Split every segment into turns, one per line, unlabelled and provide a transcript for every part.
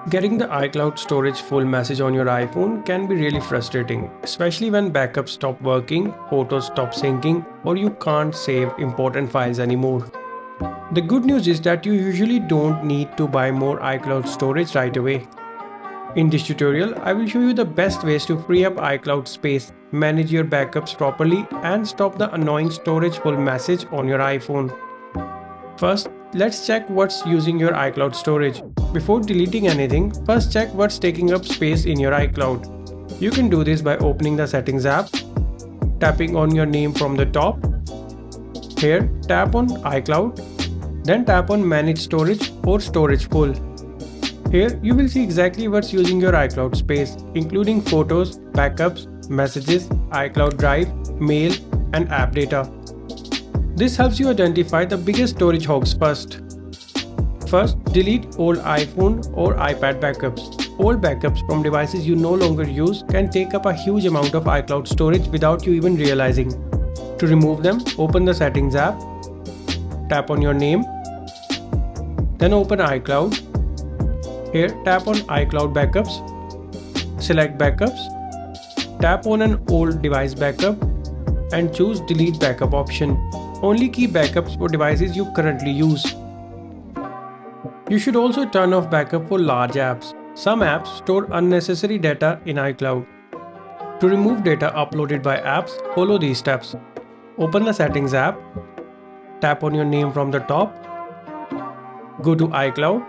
Getting the iCloud storage full message on your iPhone can be really frustrating, especially when backups stop working, photos stop syncing, or you can't save important files anymore. The good news is that you usually don't need to buy more iCloud storage right away. In this tutorial, I will show you the best ways to free up iCloud space, manage your backups properly, and stop the annoying storage full message on your iPhone. First, let's check what's using your iCloud storage. Before deleting anything, first check what's taking up space in your iCloud. You can do this by opening the Settings app, tapping on your name from the top. Here, tap on iCloud, then tap on Manage Storage or Storage Full. Here, you will see exactly what's using your iCloud space, including photos, backups, messages, iCloud Drive, mail, and app data. This helps you identify the biggest storage hogs first. First, delete old iPhone or iPad backups. Old backups from devices you no longer use can take up a huge amount of iCloud storage without you even realizing. To remove them, open the Settings app, tap on your name, then open iCloud. Here, tap on iCloud Backups, select Backups, tap on an old device backup, and choose Delete Backup option. Only keep backups for devices you currently use. You should also turn off backup for large apps. Some apps store unnecessary data in iCloud. To remove data uploaded by apps, follow these steps. Open the Settings app, tap on your name from the top, go to iCloud.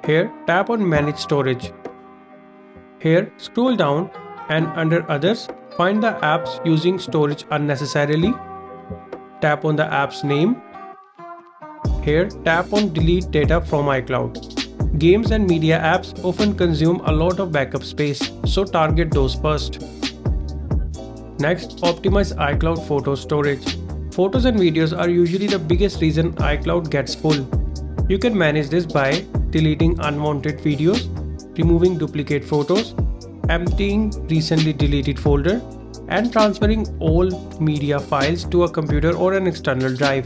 Here, tap on Manage Storage. Here, scroll down and under Others, find the apps using storage unnecessarily. Tap on the app's name. Here, tap on Delete Data from iCloud. Games and media apps often consume a lot of backup space, so target those first. Next, optimize iCloud photo storage. Photos and videos are usually the biggest reason iCloud gets full. You can manage this by deleting unwanted videos, removing duplicate photos, emptying recently deleted folder, and transferring all media files to a computer or an external drive.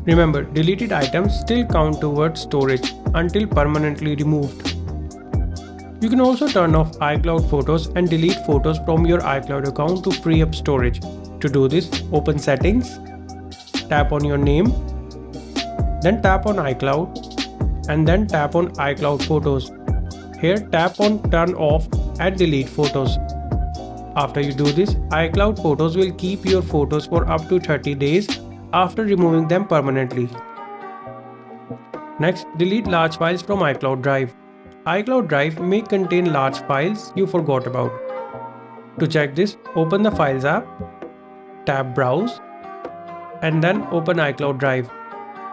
Remember, deleted items still count towards storage until permanently removed. You can also turn off iCloud photos and delete photos from your iCloud account to free up storage. To do this, open Settings, tap on your name, then tap on iCloud, and then tap on iCloud Photos. Here, tap on Turn Off and Delete Photos. After you do this, iCloud Photos will keep your photos for up to 30 days after removing them permanently. Next, delete large files from iCloud Drive. iCloud Drive may contain large files you forgot about. To check this, open the Files app, tap Browse, and then open iCloud Drive.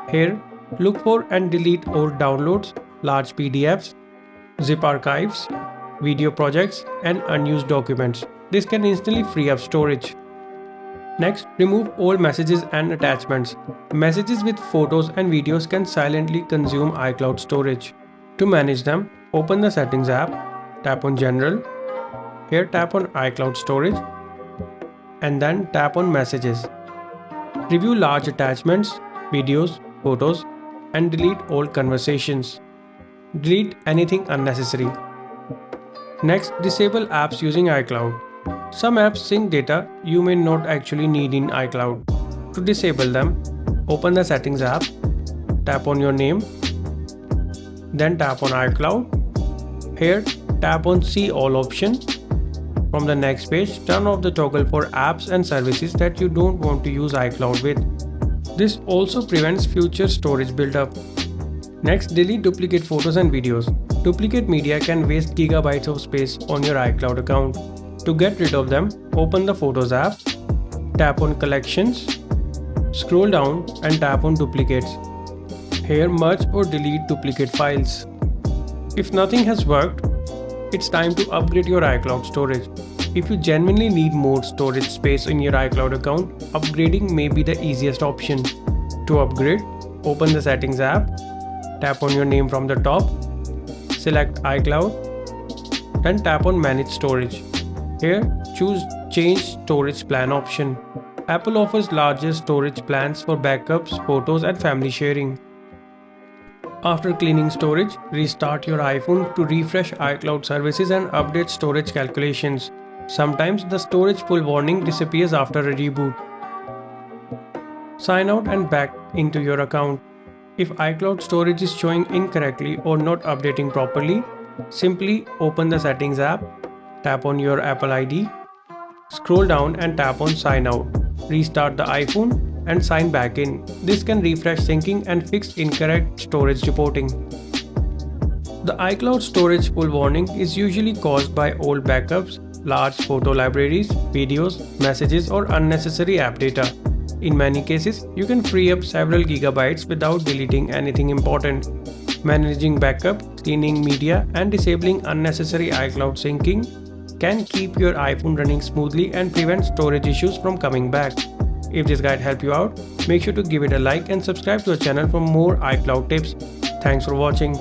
Here, look for and delete old downloads, large PDFs, zip archives, video projects, and unused documents. This can instantly free up storage. Next, remove all messages and attachments. Messages with photos and videos can silently consume iCloud storage. To manage them, open the Settings app, tap on General. Here, tap on iCloud Storage, and then tap on Messages. Review large attachments, videos, photos, and delete all conversations. Delete anything unnecessary. Next, disable apps using iCloud. Some apps sync data you may not actually need in iCloud. To disable them, open the Settings app, tap on your name, then tap on iCloud. Here, tap on See All option. From the next page, turn off the toggle for apps and services that you don't want to use iCloud with. This also prevents future storage buildup. Next, delete duplicate photos and videos. Duplicate media can waste gigabytes of space on your iCloud account. To get rid of them, open the Photos app, tap on Collections, scroll down and tap on Duplicates. Here, merge or delete duplicate files. If nothing has worked, it's time to upgrade your iCloud storage. If you genuinely need more storage space in your iCloud account, upgrading may be the easiest option. To upgrade, open the Settings app, tap on your name from the top, select iCloud, then tap on Manage Storage. Here, choose Change Storage Plan option. Apple offers larger storage plans for backups, photos, and family sharing. After cleaning storage, restart your iPhone to refresh iCloud services and update storage calculations. Sometimes the storage full warning disappears after a reboot. Sign out and back into your account. If iCloud storage is showing incorrectly or not updating properly, simply open the Settings app, tap on your Apple ID, scroll down and tap on Sign Out. Restart the iPhone and sign back in. This can refresh syncing and fix incorrect storage reporting. The iCloud storage full warning is usually caused by old backups, large photo libraries, videos, messages, or unnecessary app data. In many cases, you can free up several gigabytes without deleting anything important. Managing backup, cleaning media, and disabling unnecessary iCloud syncing can keep your iPhone running smoothly and prevent storage issues from coming back. If this guide helped you out, make sure to give it a like and subscribe to our channel for more iCloud tips. Thanks for watching.